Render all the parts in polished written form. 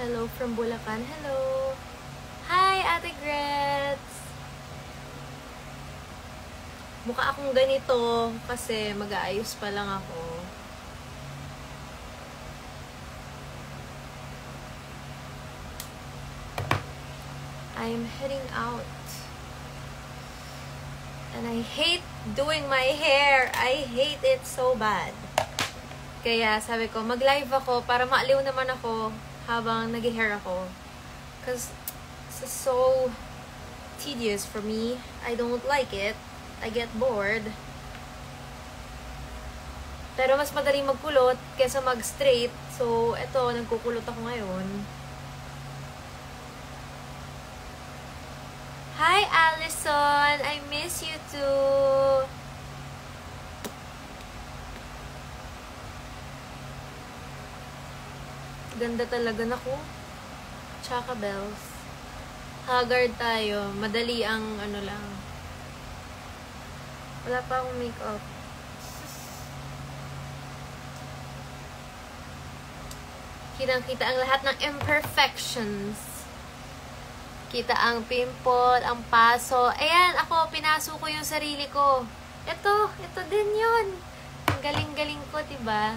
Hello from Bulacan. Hello. Hi, Ate Grets. Mukha akong ganito kasi mag-aayos pa lang ako. I'm heading out. And I hate doing my hair. I hate it so bad. Kaya sabi ko, mag-live ako para maaliw naman ako habang nag-hair ako. Because it's so tedious for me. I don't like it. I get bored. Pero mas madaling magkulot kesa mag-straight. So, eto, nagkukulot ako ngayon. Hi, Allison! I miss you too! Ganda talaga na ko. Chaka bells. Haggard tayo. Madali ang ano lang. Wala pa akong makeup. Kitang-kita ang lahat ng imperfections. Kita ang pimple, ang paso. Ayan, ako, pinaso ko yung sarili ko. Ito din yun. Ang galing-galing ko, diba?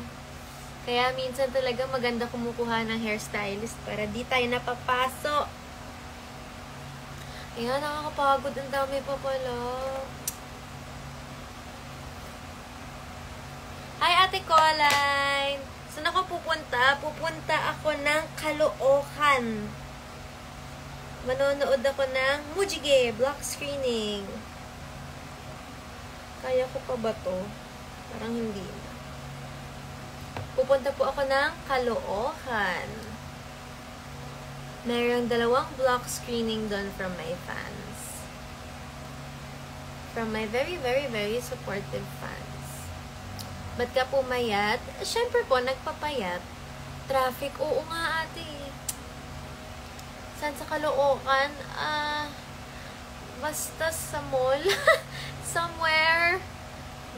Kaya minsan talaga maganda kumukuha ng hairstylist para di tayo napapaso. Ayan, nakakapagod. Ang dami pa pala. Hi, Ate Colline! Saan ako pupunta? Pupunta ako ng Caloocan. Manonood ako ng Mujige block screening. Kaya ko pa ba to? Parang hindi na. Pupunta po ako ng Caloocan. Mayroong 2 block screening doon from my fans. From my very, very, very supportive fans. Ba't ka pumayat? Siyempre po, nagpapayat. Traffic, oo nga ate. Saan sa Caloocan? Basta sa mall. Somewhere.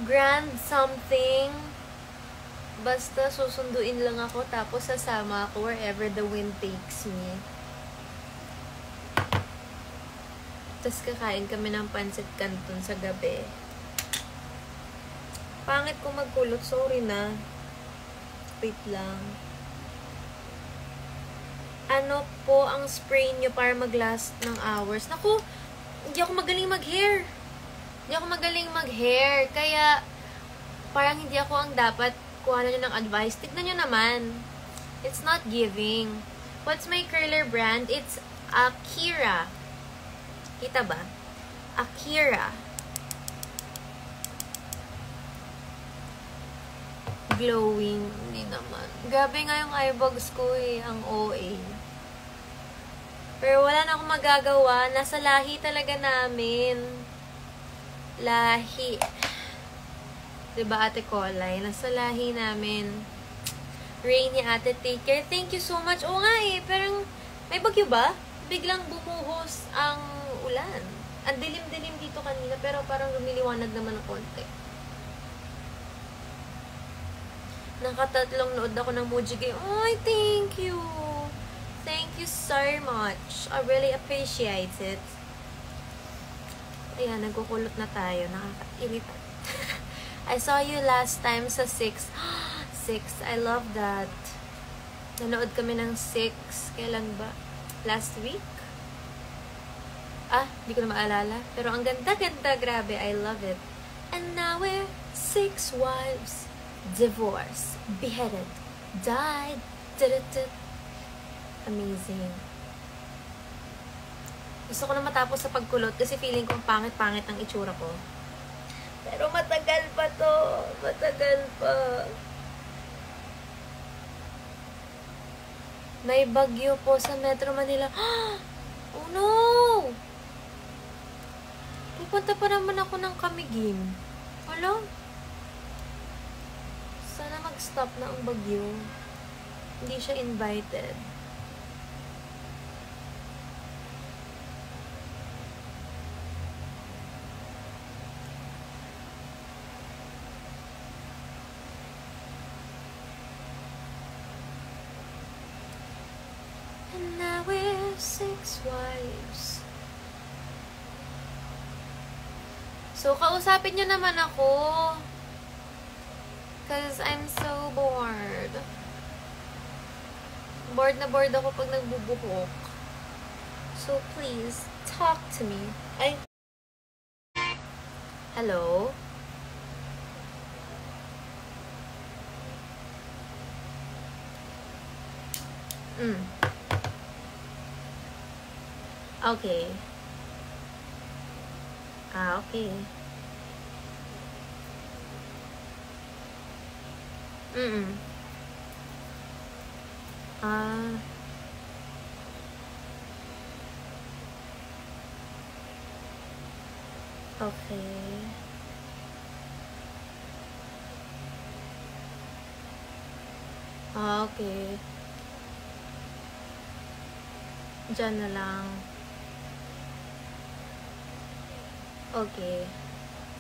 Grand something. Basta susunduin lang ako tapos sasama ako wherever the wind takes me. Tapos kakain kami ng pancit canton sa gabi. Pangit ko magkulot. Sorry na. Wait lang. Ano po ang spray nyo para mag-last ng hours? Naku, hindi ako magaling mag-hair. Kaya, parang hindi ako ang dapat kuha nyo ng advice. Tignan nyo naman. It's not giving. What's my curler brand? It's Akira. Kita ba? Akira. Glowing. Hindi naman. Grabe nga yung eyebags ko eh. Ang OA. Pero wala na akong magagawa. Nasa lahi talaga namin. Lahi. Diba, Ate Colay? Nasa lahi namin. Rainy, Ate, take care. Thank you so much. Oo nga eh. Pero may bagyo ba? Biglang bumuhos ang ulan. Ang dilim-dilim dito kanina. Pero parang lumiliwanag naman ng konti. Nakatatlong nood ako ng Mujige. Ay, thank you. Thank you so much. I really appreciate it. Ayan, nagkukulot na tayo. Nakaka-irita. I saw you last time sa 6. 6. I love that. Nanood kami ng 6. Kailan ba? Last week? Hindi ko na maalala. Pero ang ganda-ganda. Grabe. I love it. And now we're 6 wives. Divorce, beheaded, died, amazing. Gusto ko na matapos sa pagkulot kasi feeling ko pangit-pangit ang itsura ko. Pero matagal pa to. Matagal pa. May bagyo po sa Metro Manila. Oh no! Pupunta pa naman ako ng Camiguin. Wala? Sana mag-stop na ang bagyo. Hindi siya invited. And now we're 6 wives. So, kausapin nyo naman ako. Cause I'm so bored. Bored na bored ako pag nagbubuhok. So, please, talk to me. Ay. Hello? Okay. Okay. Okay. Okay. Diyan na lang. Okay.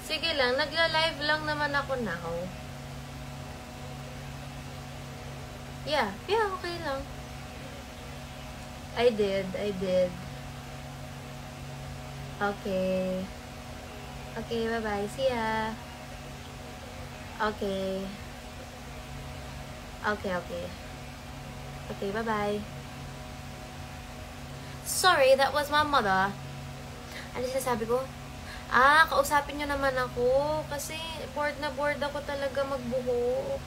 Sige lang, nagla-live lang naman ako now. Yeah, okay lang. I did. Okay. Okay, bye-bye. See ya. Okay. Okay, bye-bye. Sorry, that was my mother. Ano sinasabi ko? Kausapin nyo naman ako. Kasi bored na bored ako talaga magbuhok.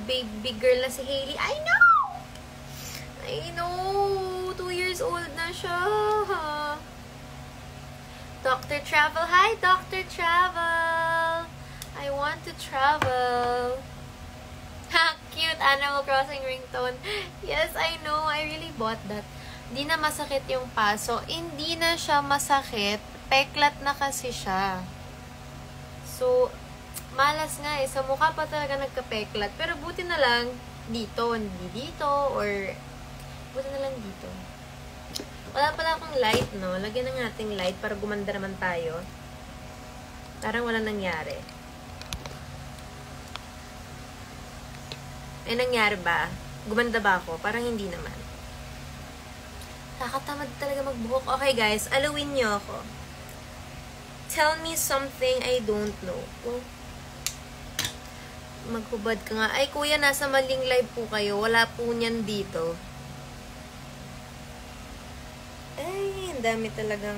Baby girl na si Hailey. I know. 2 years old na siya. Dr. Travel. Hi, Dr. Travel. I want to travel. Ha, cute. Animal Crossing ringtone. Yes, I know. I really bought that. Hindi na masakit yung paso. Hindi na siya masakit. Peklat na kasi siya. So, malas nga eh. Sa mukha pa talaga nagka-peklat. Pero buti na lang dito. Hindi dito. Or, buti na lang dito. Wala pala akong light, no? Lagyan na nating light para gumanda naman tayo. Parang walang nangyari. Eh, nangyari ba? Gumanda ba ako? Parang hindi naman. Nakatamad talaga magbuhok. Okay, guys. Alawin niyo ako. Tell me something I don't know. Maghubad ka nga. Ay, kuya, nasa maling live po kayo. Wala po niyan dito. Ay, ang dami talagang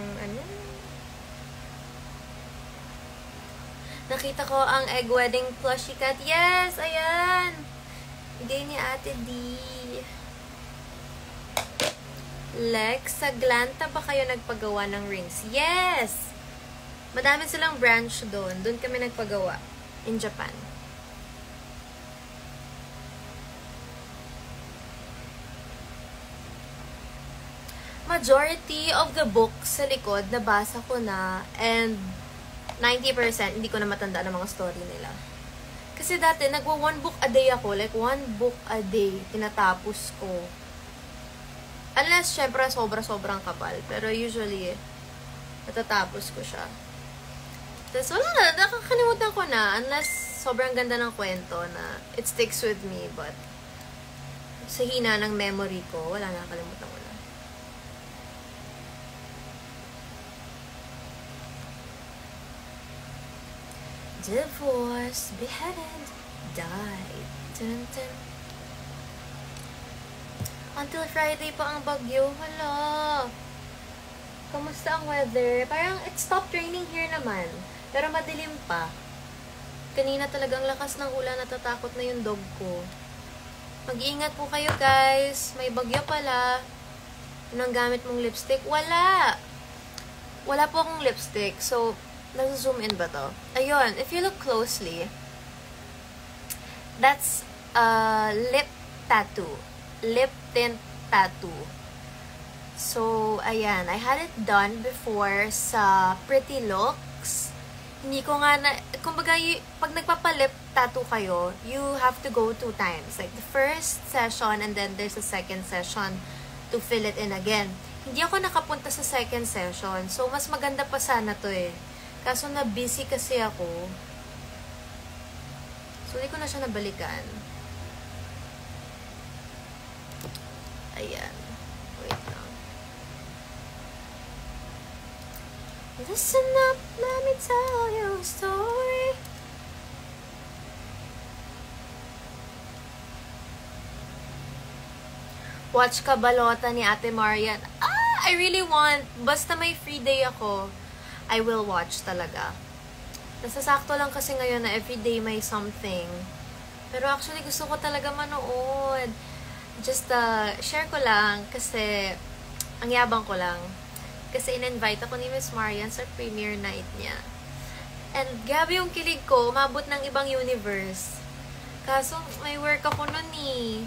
Nakita ko ang egg wedding plushie cat. Yes, ayan. Bigay ni Ate D. Lex, sa Glanta ba kayo nagpagawa ng rings? Yes! Madami silang branch doon. Doon kami nagpagawa. In Japan. Majority of the books sa likod, nabasa ko na. And 90% hindi ko na matandaan ang mga story nila. Kasi dati, nagwa 1 book a day ako. Like, 1 book a day. Tinatapos ko. Unless, syempre, sobrang kapal. Pero usually, natatapos ko siya. Tapos, wala na. Nakakalimutan ko na. Unless, sobrang ganda ng kwento na it sticks with me. But, sa hina ng memory ko, wala na. Nakakalimutan ko na. Divorced, beheaded, died. Dun, dun. Until Friday pa ang bagyo. Hala. Kamusta ang weather? Parang it stopped raining here naman. Pero madilim pa. Kanina talagang lakas ng ulan. Natatakot na yung dog ko. Mag-iingat po kayo, guys. May bagyo pala. Anong gamit mong lipstick? Wala. Wala po akong lipstick. So, nag-zoom in ba to? Ayun. If you look closely, that's a lip tattoo. Lip tint tattoo. So, ayan. I had it done before sa Pretty Looks. Hindi ko nga na... Kumbaga, pag nagpapalip tattoo kayo, you have to go 2 times. Like, the first session and then there's a second session to fill it in again. Hindi ako nakapunta sa second session. So, mas maganda pa sana to eh. Kaso na-busy kasi ako. So, hindi ko na siya nabalikan. Ayan. Listen up, let me tell you a story. Watch Kabalota ni Ate Marian. I really want. Basta may free day ako, I will watch talaga. Nasasakto lang kasi ngayon na everyday may something. Pero actually gusto ko talaga manood. Just share ko lang kasi ang yabang ko lang. Kasi in-invite ako ni Miss Marian sa premiere night niya. And grabe yung kilig ko, umabot ng ibang universe. Kaso may work ako nun eh.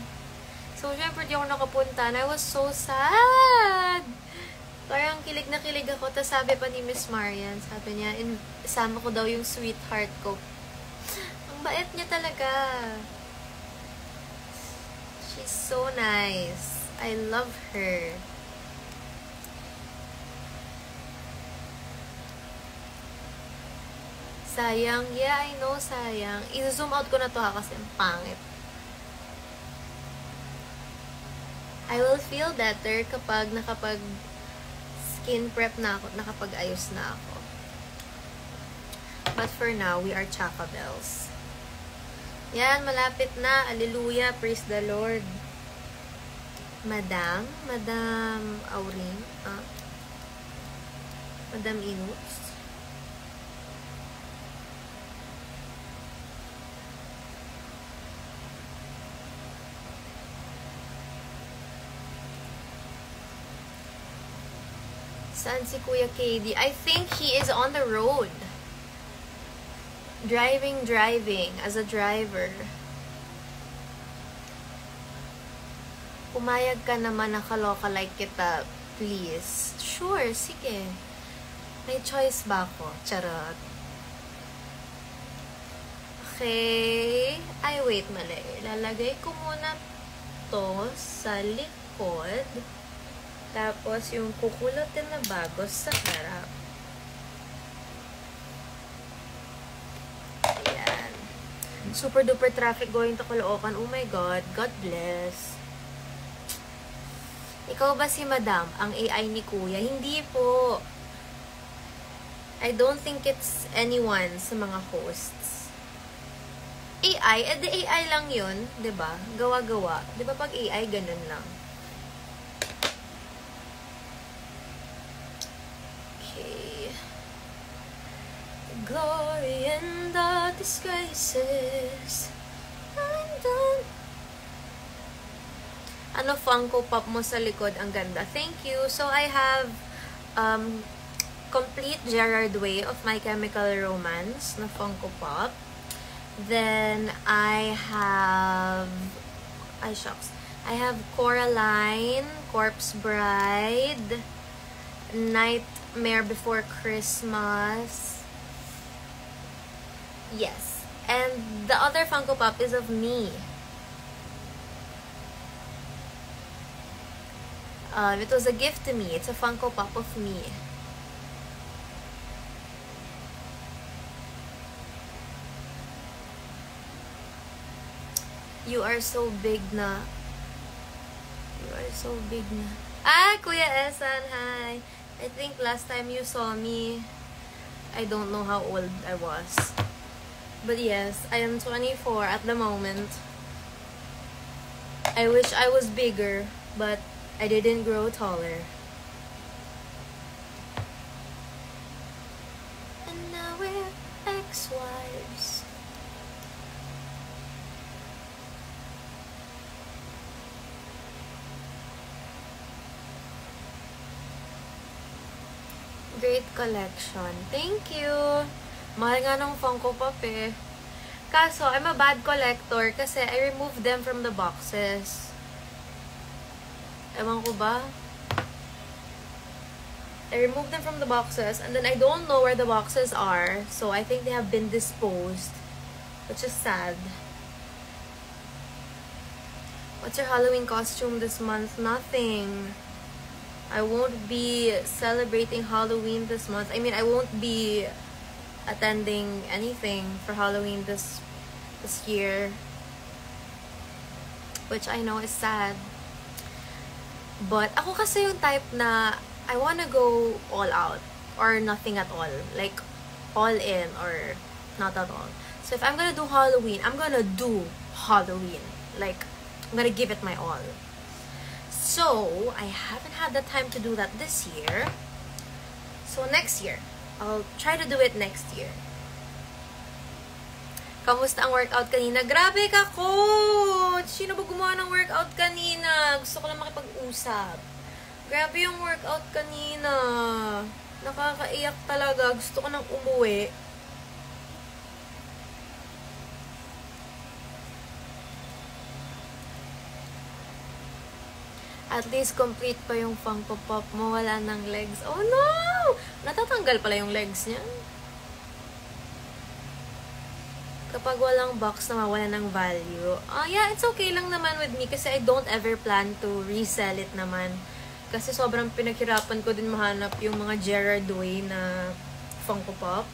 So, syempre, di ako nakapunta. And I was so sad. Parang kilig na kilig ako. Tapos sabi pa ni Miss Marian, sabi niya, isama ko daw yung sweetheart ko. Ang bait niya talaga. She's so nice. I love her. Sayang. Yeah, I know, sayang. I-zoom out ko na to ha kasi ang pangit. I will feel better kapag skin prep na ako, nakapag-ayos na ako. But for now, we are Chaka Bells. Yan, malapit na. Hallelujah, praise the Lord. Madam Aurin, Madam Inus. Saan si Kuya KD? I think he is on the road. Driving as a driver. Pumayag ka naman na kaloka like kita, please. Sure, sige. May choice ba ako? Charot. Okay. Ay, wait, mali. Lalagay ko muna to sa likod. Tapos, yung kukulutin na bagos sa harap. Ayan. Super duper traffic going to Caloocan. Oh my God. God bless. Ikaw ba si Madam, ang AI ni Kuya? Hindi po. I don't think it's anyone sa mga hosts. AI? The AI lang yun. Diba? Gawa-gawa. Diba pag AI, ganun lang. Glory and the disgraces. I'm done. Ano Funko Pop mo sa likod? Ang ganda. Thank you. So, I have complete Gerard Way of My Chemical Romance na Funko Pop. Then, I have I have Coraline, Corpse Bride, Nightmare Before Christmas. Yes. And the other Funko Pop is of me. It was a gift to me. It's a Funko Pop of me. You are so big na. You are so big na. Ah, Kuya Esan, hi. I think last time you saw me, I don't know how old I was. But yes, I am 24 at the moment. I wish I was bigger, but I didn't grow taller. And now we're ex-wives. Great collection. Thank you. Mahal nga ng Funko Pop eh. Kaso, I'm a bad collector kasi I removed them from the boxes. Ewan ko ba? I removed them from the boxes and then I don't know where the boxes are. So, I think they have been disposed. Which is sad. What's your Halloween costume this month? Nothing. I won't be celebrating Halloween this month. I mean, I won't be attending anything for Halloween this year, which I know is sad. But ako kasi yung type na I wanna go all out. or nothing at all. Like, all in or not at all. So if I'm gonna do Halloween, I'm gonna do Halloween. Like, I'm gonna give it my all. So, I haven't had the time to do that this year. So, next year. I'll try to do it next year. Kamusta ang workout kanina? Grabe ka, coach! Sino ba gumawa ng workout kanina? Gusto ko lang makipag-usap. Grabe yung workout kanina. Nakakaiyak talaga. Gusto ko nang umuwi. At least complete pa yung Funko Pop mo. Wala ng legs. Oh no! Natatanggal pala yung legs niya. Kapag walang box na mawala ng value. Yeah, it's okay lang naman with me kasi I don't ever plan to resell it naman. Kasi sobrang pinaghirapan ko din mahanap yung mga Gerard Way na Funko Pop.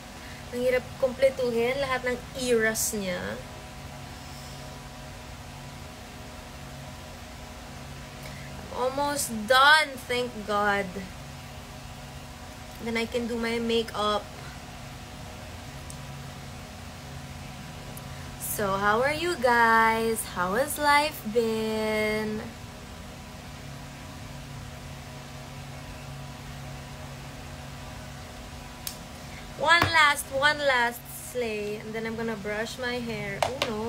Ang hirap kumpletuhin lahat ng eras niya. Almost done, thank God. Then I can do my makeup. So, how are you guys? How has life been? One last slay. And then I'm gonna brush my hair. Oh no.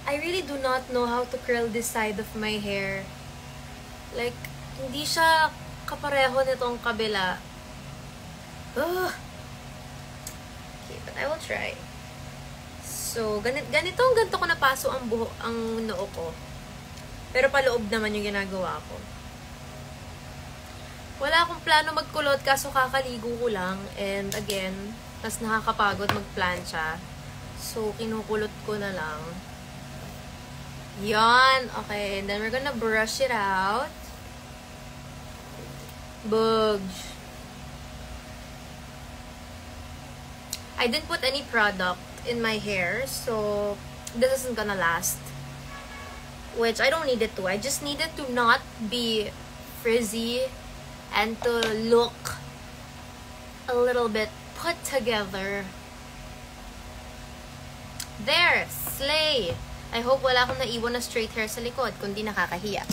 I really do not know how to curl this side of my hair. Like, hindi siya kapareho nitong kabila. Ugh. Okay, but I will try. So, ganito ko napaso ang noo ko. Pero paloob naman yung ginagawa ko. Wala akong plano magkulot kaso kakaligo ko lang. And again, mas nakakapagod magplancha. So, kinukulot ko na lang. Yan. Okay, and then we're gonna brush it out. Bugs. I didn't put any product in my hair, so this isn't gonna last. Which I don't need it to. I just need it to not be frizzy and to look a little bit put together. There! Slay! I hope wala akong naiwan na straight hair sa likod, kundi nakakahiya.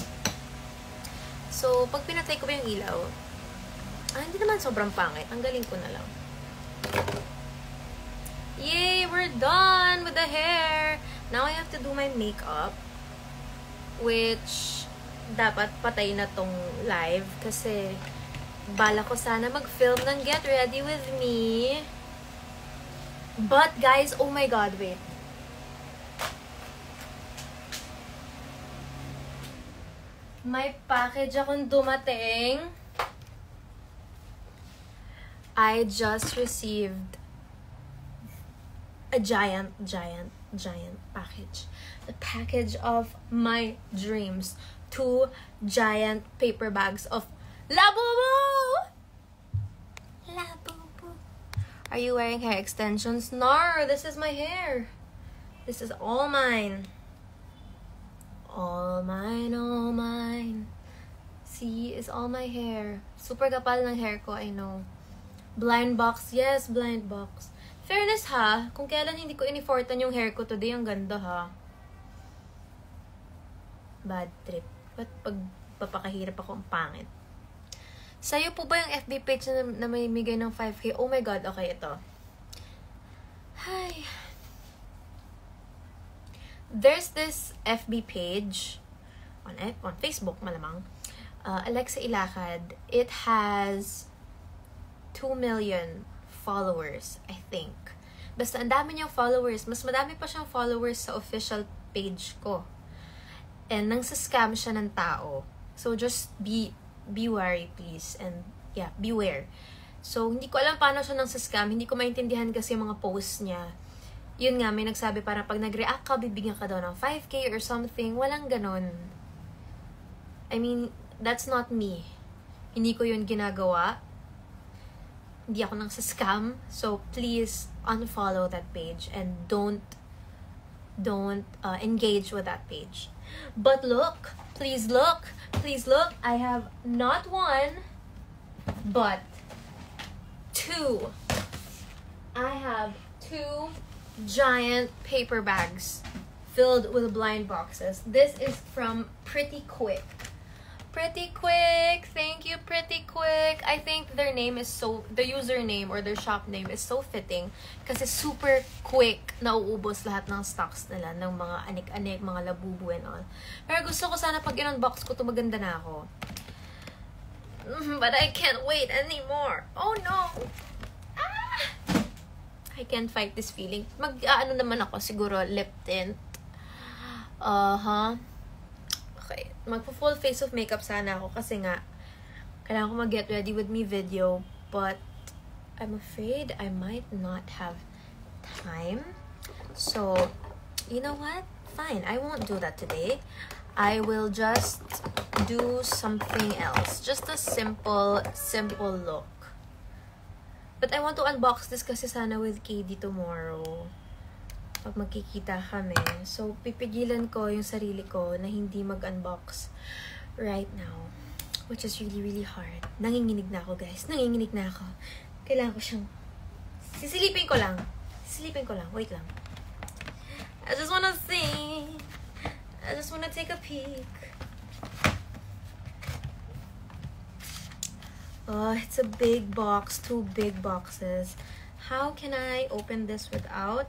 So, pag pinatay ko ba yung ilaw, hindi naman sobrang pangit. Ang galing ko na lang. Yay! We're done with the hair! Now I have to do my makeup. Which, dapat patay na tong live. Kasi, bala ko sana mag-film ng Get Ready With Me. But, guys, oh my God, wait. May package akong dumating. I just received a giant package. The package of my dreams. 2 giant paper bags of Labubu! Labubu. Are you wearing hair extensions? No, this is my hair. This is all mine. All mine, all mine. See, it's all my hair. Super kapal ng hair ko, I know. Blind box, yes, blind box. Fairness ha, kung kailan hindi ko inifortan yung hair ko today, ang ganda ha. Bad trip. Ba't pag papakahirap ako ang pangit? Sa'yo po ba yung FB page na may migay ng 5K? Oh my God, okay, ito. Hi. There's this FB page on Facebook, malamang. Alexa Ilacad. It has 2 million followers, I think. Basta ang dami niyang followers. Mas madami pa siyang followers sa official page ko. And nang-scam siya ng tao. So just be wary, please. And yeah, beware. So hindi ko alam paano siya nang-scam. Hindi ko maintindihan kasi yung mga posts niya. Yun nga, may nagsabi para pag nag-react ka, bibigyan ka daw ng 5K or something. Walang ganon. I mean, that's not me. Hindi ko yun ginagawa. Hindi ako nang scam. So, please unfollow that page and don't engage with that page. But look, please look. I have not 1, but two giant paper bags filled with blind boxes. This is from Pretty Quick. Pretty Quick, thank you Pretty Quick. I think their name is the username or their shop name is so fitting kasi super quick nauubos lahat ng stocks nila ng mga anik-anik, mga labubu and all. Pero gusto ko sana pag in-unbox ko to maganda na ako. But I can't wait anymore. Oh no! I can't fight this feeling. Mag-ano naman ako siguro lip tint. Okay, magpo-full face of makeup sana ako kasi nga kailangan ko mag-get ready with me video, but I'm afraid I might not have time. So, you know what? Fine, I won't do that today. I will just do something else. Just a simple look. But I want to unbox this kasi sana with KD tomorrow. Pag magkikita kami. So, pipigilan ko yung sarili ko na hindi mag-unbox right now. Which is really, really hard. Nanginginig na ako, guys. Nanginginig na ako. Kailangan ko siyang... Sisilipin ko lang. Wait lang. I just wanna see. I just wanna take a peek. Oh, it's a big box. 2 big boxes. How can I open this without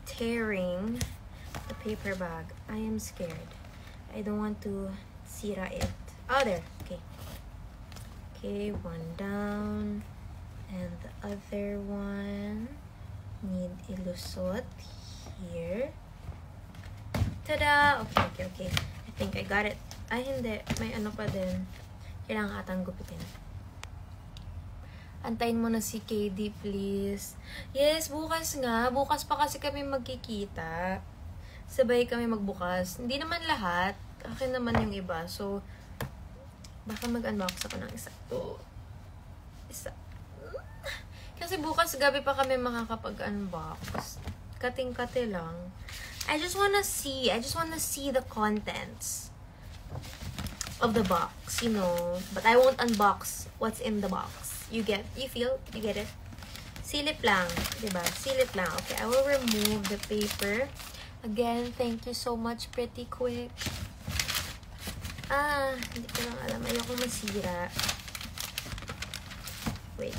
tearing the paper bag? I am scared. I don't want to sira it. Oh, there. Okay. Okay, one down. And the other one need ilusot here. Tada! Okay. I think I got it. Ay, hindi. May ano pa din. Kailangan atang gupitin. Antayin mo na si KD, please. Yes, bukas nga. Bukas pa kasi kami magkikita. Sabay kami magbukas. Hindi naman lahat. Akin naman yung iba. So, baka mag-unbox ako ng isa. Isa. Kasi bukas gabi pa kami makakapag-unbox. Kating-kate lang. I just wanna see the contents of the box, you know. But I won't unbox what's in the box. You get it? Silip lang, diba? Silip lang. Okay, I will remove the paper. Again, thank you so much, Pretty Quick. Hindi ko lang alam. Ayoko masira. Wait.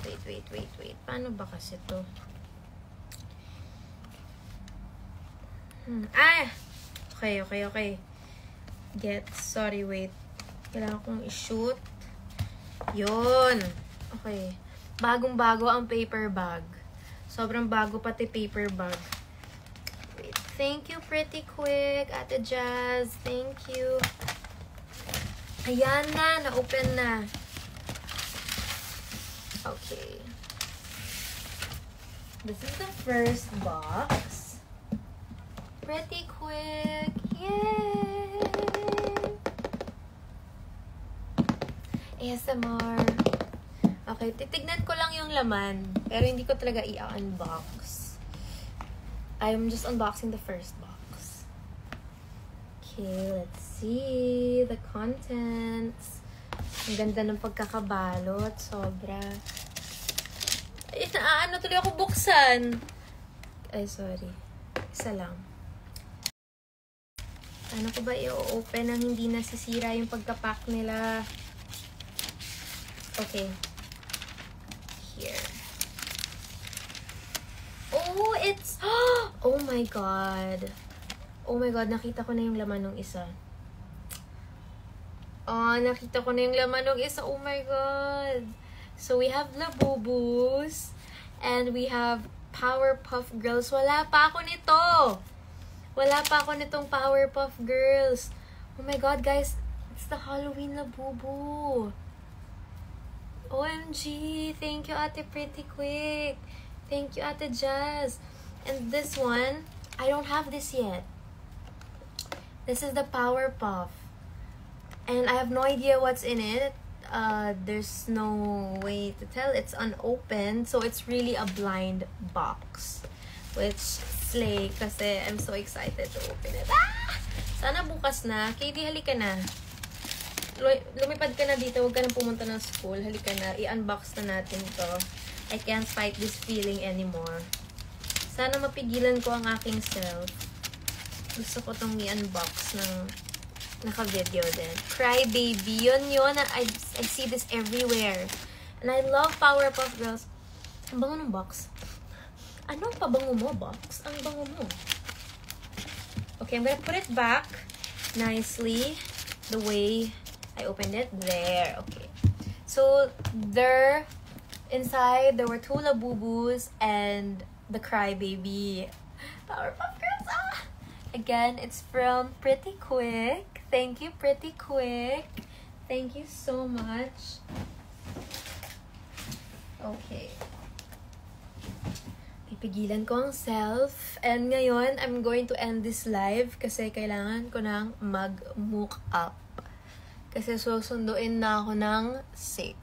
Paano ba kasi to? Okay. Sorry, wait. Kailangan kong i-shoot. Yun. Okay. Bagong-bago ang paper bag. Sobrang bago pati paper bag. Wait. Thank you, Pretty Quick. Ate Jazz. Thank you. Ayan na. Na-open na. Okay. This is the first box. Pretty Quick. Yay! ASMR. Okay, titignan ko lang yung laman. Pero hindi ko talaga i-unbox. I'm just unboxing the first box. Okay, let's see the contents. Ang ganda ng pagkakabalot. Sobra. Ay, naano tuloy ako buksan. Ay, sorry. Isa lang. Ano ko ba i-open nang hindi nasisira yung pagkapack nila? Okay. Here. Oh, it's... Oh my God. Oh my God, nakita ko na yung laman ng isa. Oh, nakita ko na yung laman ng isa. Oh my God. So, we have Labubus. And we have Powerpuff Girls. Wala pa ako nito. Wala pa ako nitong Powerpuff Girls. Oh my God, guys. It's the Halloween Labubu. OMG. Thank you, Ate Pretty Quick. Thank you, Ate Jazz. And this one, I don't have this yet. This is the Powerpuff. And I have no idea what's in it. There's no way to tell. It's unopened. So, it's really a blind box. Which, slay. Kasi I'm so excited to open it. Ah! Sana bukas na. KD, halika na. lumipad ka na dito. Huwag ka na pumunta ng school. Halika na. I-unbox na natin to. I can't fight this feeling anymore. Sana mapigilan ko ang aking self. Gusto ko tong i-unbox ng naka-video din. Cry Baby. Yun. I see this everywhere. And I love Powerpuff Girls. Ang bango ng box. Ano ang pabango mo, box? Ang bango mo. Okay, I'm gonna put it back nicely. The way I opened it. There. Okay. So, inside, there were 2 Labubus and the Cry Baby. Powerpuff Girls! Ah! Again, it's from Pretty Quick. Thank you, Pretty Quick. Thank you so much. Okay. Pipigilan ko ang self. And ngayon, I'm going to end this live kasi kailangan ko nang mag-mook up. Kasi susunduin na ako ng 6.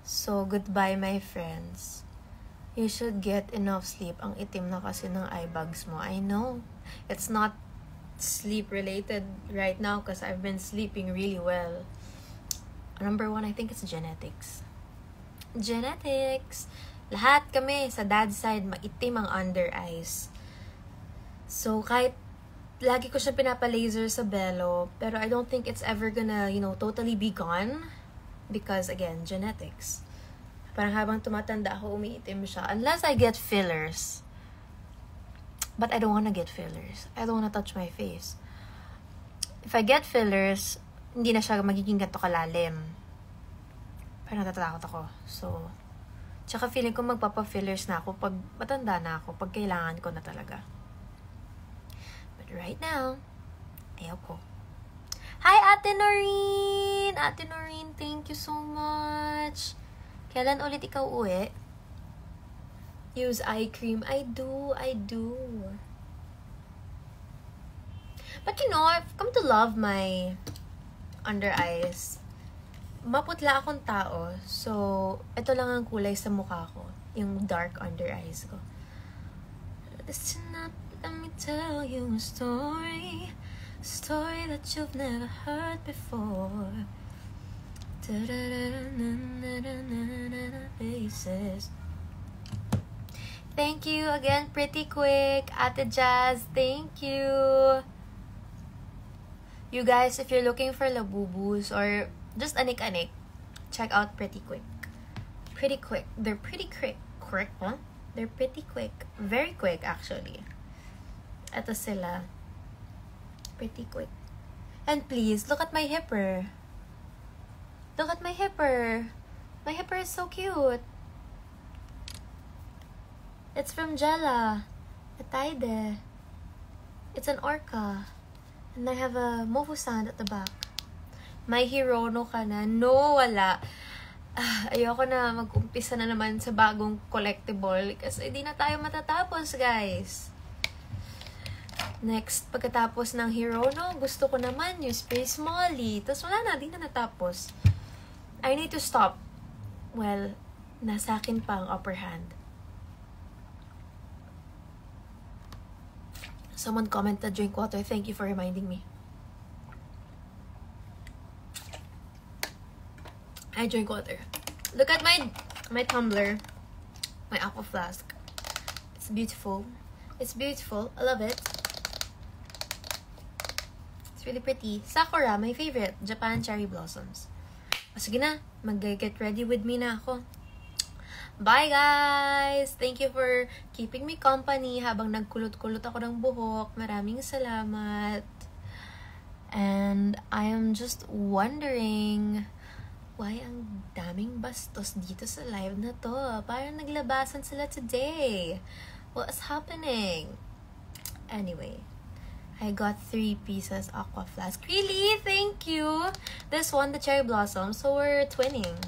So, goodbye my friends. You should get enough sleep. Ang itim na kasi ng eye bags mo. I know. It's not sleep related right now because I've been sleeping really well. Number 1, I think it's genetics. Genetics. Lahat kami sa dad's side, maitim ang under eyes. So, kahit lagi ko siya pinapa-laser sa bello, pero I don't think it's ever gonna, totally be gone. Because, again, genetics. Parang habang tumatanda ako, umiitim siya. Unless I get fillers. But I don't wanna get fillers. I don't wanna touch my face. If I get fillers, hindi na siya magiging ganito kalalim. Parang natatakot ako. So, tsaka feeling ko magpapa-fillers na ako pag matanda na ako, pag kailangan ko na talaga. But right now, ayaw ko. Hi, Ate Noreen! Ate Noreen, thank you so much. Kailan ulit ikaw uwi? Use eye cream. I do. But I've come to love my under eyes. Maputla akong tao. So, ito lang ang kulay sa mukha ko. Yung dark under eyes ko. Listen up, let me tell you a story. A story that you've never heard before. Faces. Thank you again, Pretty Quick. Ate Jazz, thank you. You guys, if you're looking for Labubus or just anik-anik, check out Pretty Quick. Pretty Quick. They're pretty quick. Huh? They're pretty quick. Very quick, actually. Ito sila. Pretty quick. And please, look at my hipper. Look at my hipper. My hipper is so cute. It's from Jella. Ataide. It's an orca. And I have a Mofusand at the back. May Hirono ka na? No, wala. Ayoko na mag-umpisa na naman sa bagong collectible kasi di na tayo matatapos, guys. Next, pagkatapos ng Hirono, gusto ko naman yung Space Molly. Tapos wala na, di na natapos. I need to stop. Well, nasa akin pa ang upper hand. Someone commented, drink water. Thank you for reminding me. I drink water. Look at my tumbler. My aqua flask. It's beautiful. It's beautiful. I love it. It's really pretty. Sakura, my favorite. Japan cherry blossoms. Sige na, mag-get ready with me na ako. Bye, guys! Thank you for keeping me company habang nagkulot-kulot ako ng buhok. Maraming salamat. And I am just wondering why ang daming bastos dito sa live na to. Parang naglabasan sila today. What's happening? Anyway. I got 3 pieces aqua flask. Really? Thank you! This one, the cherry blossom. So, we're twinning.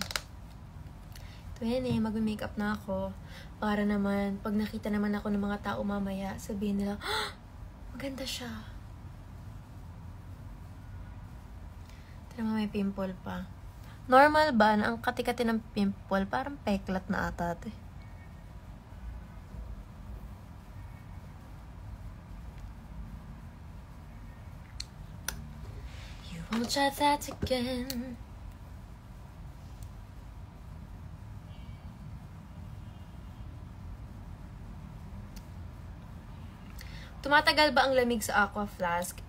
Mag-makeup na ako. Para naman, pag nakita naman ako ng mga tao mamaya, sabihin nila, maganda siya. Ito naman may pimple pa. Normal ba na ang kati-kati ng pimple? Parang peklat na ata ito. I'll try that again. Tumatagal ba ang lamig sa Aqua Flask?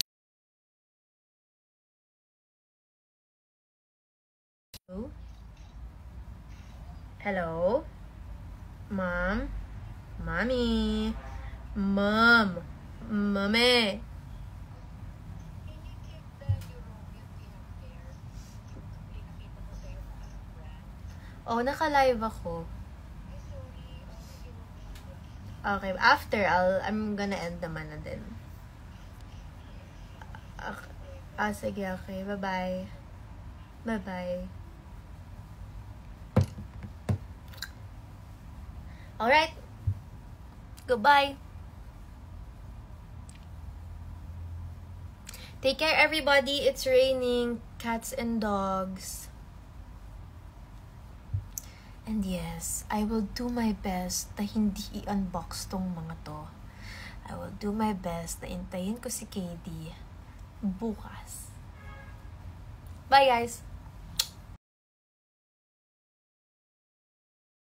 Hello? Mom? Mommy? Mom? Mame? Oh, naka-live ako. Okay, after, I'm gonna end naman na din. Sige, okay. Bye-bye. Bye-bye. Alright. Goodbye. Take care, everybody. It's raining. Cats and dogs. And yes, I will do my best na hindi i-unbox tong mga to. I will do my best na intayin ko si KD bukas. Bye, guys!